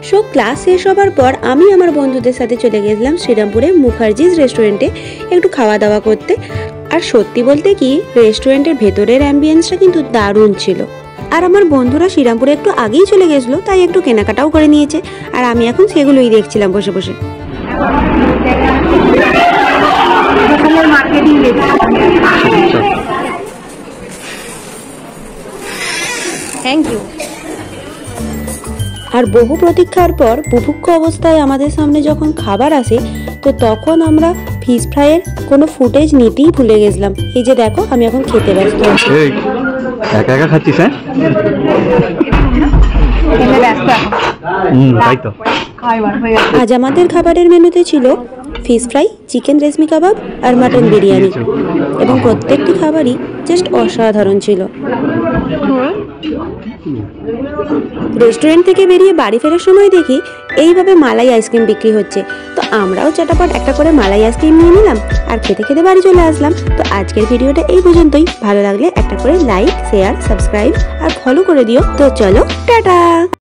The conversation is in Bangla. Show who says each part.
Speaker 1: সো ক্লাস শেষ হবার পর আমি আমার বন্ধুদের সাথে চলে গেছিলাম শ্রীরামপুরে মুখার্জিজ রেস্টুরেন্টে একটু খাওয়া দাওয়া করতে। আর সত্যি বলতে কি রেস্টুরেন্টের ভেতরের অ্যাম্বিয়েন্সটা কিন্তু দারুণ ছিল। আর আমার বন্ধুরা শ্রীরামপুরে একটু আগেই চলে গেছিলো, তাই একটু কেনাকাটাও করে নিয়েছে। আর আমি এখন সেগুলোই দেখছিলাম বসে বসে। Thank you. আর বহু প্রতীক্ষার পর বুভুক্ষ অবস্থায় আমাদের সামনে যখন খাবার আসে, তো তখন আমরা ফিশ ফ্রাইয়ের কোনো ফুটেজ নিতেই ভুলে গেছিলাম। এই যে দেখো, আমি এখন খেতে ব্যস্ত আছি।
Speaker 2: একা একা খাচ্ছিস?
Speaker 1: আজ আমাদের খাবারের মেনুতে ছিল ফিশ ফ্রাই, চিকেন রেশমি কাবাব আর মাটন বিরিয়ানি, এবং প্রত্যেকটি খাবারই জাস্ট অসাধারণ ছিল। রেস্টুরেন্ট থেকে বেরিয়ে বাড়ি ফেরার সময় দেখি এইভাবে মালাই আইসক্রিম বিক্রি হচ্ছে, তো আমরাও চটাপট একটা করে মালাই আইসক্রিম নিয়ে নিলাম আর খেতে খেতে বাড়ি চলে আসলাম। তো আজকের ভিডিওটা এই পর্যন্তই। ভালো লাগলে একটা করে লাইক, শেয়ার, সাবস্ক্রাইব আর ফলো করে দিও। তো চলো, টাটা।